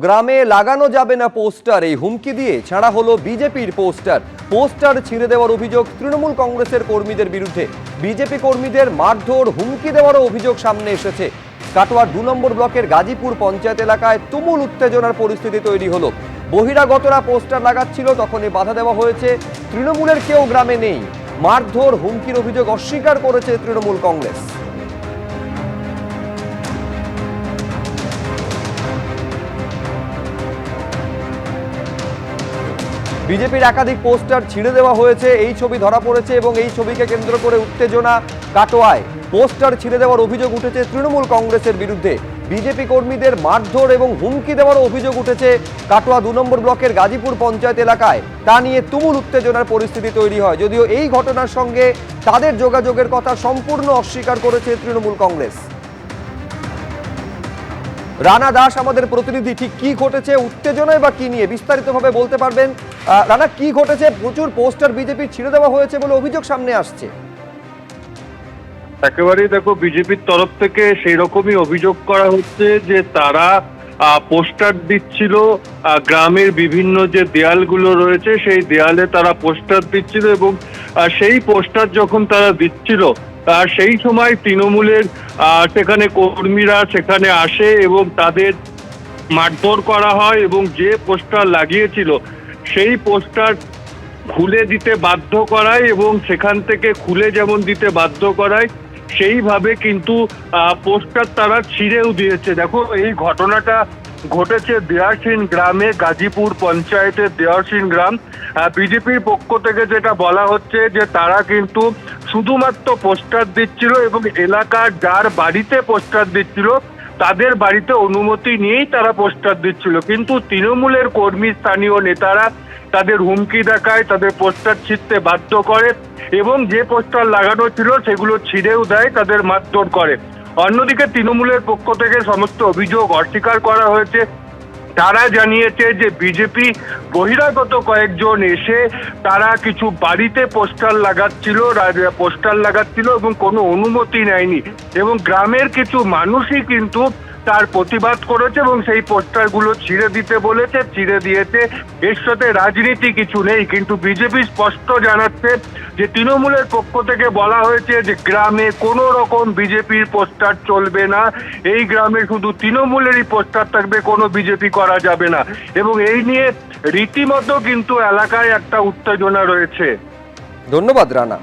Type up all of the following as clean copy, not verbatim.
গ্রামে লাগানো যাবে না পোস্টার, এই হুমকি দিয়ে ছাড়া হলো বিজেপির পোস্টার ছিঁড়ে দেওয়ার অভিযোগ তৃণমূল কংগ্রেসের কর্মীদের বিরুদ্ধে। বিজেপি কর্মীদের মারধর হুমকি দেওয়ারও অভিযোগ সামনে এসেছে। কাটোয়ার 2 নম্বর ব্লকের গাজীপুর পঞ্চায়েত এলাকায় তুমুল উত্তেজনার পরিস্থিতি তৈরি হলো। বহিরাগতরা পোস্টার লাগাচ্ছিল, তখনই বাধা দেওয়া হয়েছে। তৃণমূলের কেউ গ্রামে নেই। মারধর হুমকির অভিযোগ অস্বীকার করেছে তৃণমূল কংগ্রেস। বিজেপির একাধিক পোস্টার ছিঁড়ে দেওয়া হয়েছে, এই ছবি ধরা পড়েছে এবং এই ছবিকে কেন্দ্র করে উত্তেজনা কাটোয়ায়। পোস্টার ছিঁড়ে দেওয়ার অভিযোগ উঠেছে তৃণমূল কংগ্রেসের বিরুদ্ধে। বিজেপি কর্মীদের মারধর এবং হুমকি দেওয়ার অভিযোগ উঠেছে কাটোয়া 2 নম্বর ব্লকের গাজীপুর পঞ্চায়েত এলাকায়। তা নিয়ে তুমুল উত্তেজনার পরিস্থিতি তৈরি হয়, যদিও এই ঘটনার সঙ্গে তাদের যোগাযোগের কথা সম্পূর্ণ অস্বীকার করেছে তৃণমূল কংগ্রেস। রানা দাস আমাদের প্রতিনিধি, ঠিক কি ঘটেছে, উত্তেজনায় বা কি নিয়ে বিস্তারিতভাবে বলতে পারবেন? রানা, কি ঘটেছে? প্রচুর পোস্টার বিজেপির ছিঁড়ে দেওয়া হয়েছে বলে অভিযোগ সামনে আসছে। একেবারেই দেখো, বিজেপির তরফ থেকে সেই রকমই অভিযোগ করা হচ্ছে যে তারা পোস্টার দিচ্ছিল গ্রামের বিভিন্ন যে দেয়ালগুলো রয়েছে সেই দেয়ালে তারা পোস্টার দিচ্ছিল এবং সেই পোস্টার যখন তারা দিচ্ছিল সেই সময় তৃণমূলের সেখানে কর্মীরা সেখানে আসে এবং তাদের মারধর করা হয় এবং যে পোস্টার লাগিয়েছিল সেই পোস্টার খুলে দিতে বাধ্য করায় এবং সেখান থেকে খুলে যেমন দিতে বাধ্য করায় সেইভাবে কিন্তু পোস্টার তারা ছিঁড়েও দিয়েছে। দেখো, এই ঘটনাটা ঘটেছে দেয়ারসিন গ্রামে, গাজীপুর পঞ্চায়েতের দেয়ারসিন গ্রাম। বিজেপির পক্ষ থেকে যেটা বলা হচ্ছে যে তারা কিন্তু শুধুমাত্র পোস্টার দিচ্ছিল এবং এলাকার যার বাড়িতে পোস্টার দিচ্ছিল তাদের বাড়িতে অনুমতি নিয়েই তারা পোস্টার দিচ্ছিল, কিন্তু তৃণমূলের কর্মী স্থানীয় নেতারা তাদের হুমকি দেখায়, তাদের পোস্টার ছিঁড়তে বাধ্য করে এবং যে পোস্টার লাগানো ছিল সেগুলো ছিঁড়েও দেয়, তাদের মারধর করে। অন্যদিকে তৃণমূলের পক্ষ থেকে সমস্ত অভিযোগ অস্বীকার করা হয়েছে। তারা জানিয়েছে যে বিজেপি বহিরাগত কয়েকজন এসে তারা কিছু বাড়িতে পোস্টার লাগাচ্ছিল এবং কোনো অনুমতি নেয়নি এবং গ্রামের কিছু মানুষই কিন্তু তার প্রতিবাদ করেছে এবং সেই পোস্টারগুলো ছিঁড়ে দিতে বলেছে, ছিঁড়ে দিয়েছে। এর সাথে রাজনীতি কিছু নেই, কিন্তু বিজেপি স্পষ্ট জানাচ্ছে যে তৃণমূলের পক্ষ থেকে বলা হয়েছে যে গ্রামে কোনো রকম বিজেপির পোস্টার চলবে না, এই গ্রামে শুধু তৃণমূলেরই পোস্টার থাকবে, কোনো বিজেপি করা যাবে না এবং এই নিয়ে রীতিমতো কিন্তু এলাকায় একটা উত্তেজনা রয়েছে। ধন্যবাদ রানা।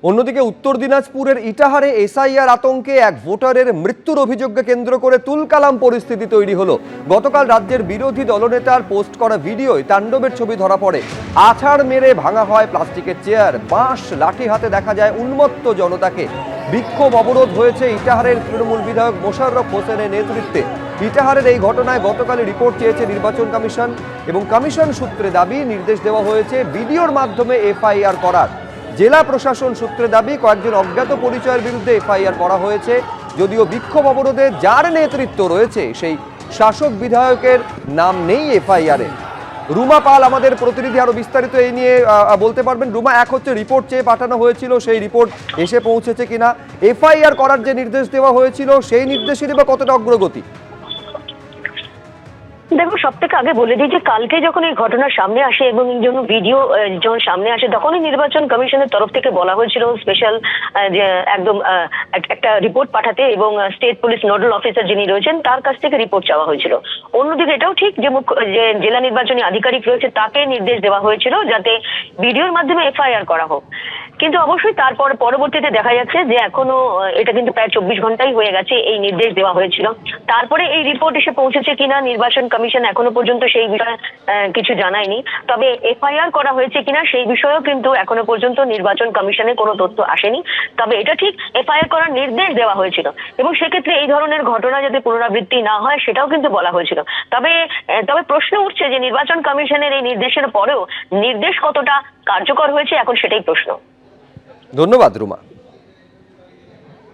অন্যদিকে উত্তর দিনাজপুরের ইটাহারে এসআইআর আতঙ্কে এক ভোটারের মৃত্যুর অভিযোগকে কেন্দ্র করে তুলকালাম পরিস্থিতি তৈরি হলো। গতকাল রাজ্যের বিরোধী দলনেতার পোস্ট করা ভিডিওয় তাণ্ডবের ছবি ধরা পড়ে। আছাড় মেরে ভাঙা হয় প্লাস্টিকের চেয়ার, বাঁশ লাঠি হাতে দেখা যায় উন্মত্ত জনতাকে। বিক্ষোভ অবরোধ হয়েছে ইটাহারের তৃণমূল বিধায়ক মোশাররফ হোসেনের নেতৃত্বে। ইটাহারের এই ঘটনায় গতকালই রিপোর্ট চেয়েছে নির্বাচন কমিশন এবং কমিশন সূত্রে দাবি নির্দেশ দেওয়া হয়েছে ভিডিওর মাধ্যমে এফআইআর করার। জেলা প্রশাসন সূত্রে দাবি কয়েকজন অজ্ঞাত পরিচয়ের বিরুদ্ধে এফআইআর করা হয়েছে, যদিও বিক্ষোভ অবরোধে যার নেতৃত্ব রয়েছে সেই শাসক বিধায়কের নাম নেই এফআইআরে। রুমা পাল আমাদের প্রতিনিধি, আরো বিস্তারিত এই নিয়ে বলতে পারবেন। রুমা, এক হচ্ছে রিপোর্ট চেয়ে পাঠানো হয়েছিল, সেই রিপোর্ট এসে পৌঁছেছে কিনা, এফআইআর করার যে নির্দেশ দেওয়া হয়েছিল সেই নির্দেশেরই বা কতটা অগ্রগতি? দেখো, সব থেকে আগে বলে দিই যে কালকে যখন এই ঘটনা সামনে আসে এবং এই জন্য ভিডিও যখন সামনে আসে তখনই নির্বাচন কমিশনের তরফ থেকে বলা হয়েছিল স্পেশাল একদম একটা রিপোর্ট পাঠাতে এবং স্টেট পুলিশ নোডাল অফিসার যিনি রয়েছেন তার কাছ থেকে রিপোর্ট চাওয়া হয়েছিল। অন্যদিকে এটাও ঠিক যে জেলা নির্বাচনী আধিকারিক রয়েছে তাকে নির্দেশ দেওয়া হয়েছিল যাতে ভিডিওর মাধ্যমে এফআইআর করা হোক, কিন্তু অবশ্যই তারপর পরবর্তীতে দেখা যাচ্ছে যে এখনো এটা কিন্তু প্রায় 24 ঘন্টাই হয়ে গেছে এই নির্দেশ দেওয়া হয়েছিল। তারপরে এই রিপোর্ট এসে পৌঁছেছে কিনা নির্বাচন কমিশন এখনো পর্যন্ত সেই বিষয়ে কিছু জানায়নি, তবে এফআইআর করা হয়েছে কিনা সেই বিষয়েও কিন্তু এখনো পর্যন্ত নির্বাচন কমিশনের কোনো তথ্য আসেনি। তবে এটা ঠিক এফআইআর করার নির্দেশ দেওয়া হয়েছিল এবং সেক্ষেত্রে এই ধরনের ঘটনা যাতে পুনরাবৃত্তি না হয় সেটাও কিন্তু বলা হয়েছিল। তবে প্রশ্ন উঠছে যে নির্বাচন কমিশনের এই নির্দেশের পরেও নির্দেশ কতটা কার্যকর হয়েছে, এখন সেটাই প্রশ্ন। ধন্যবাদ রুমা।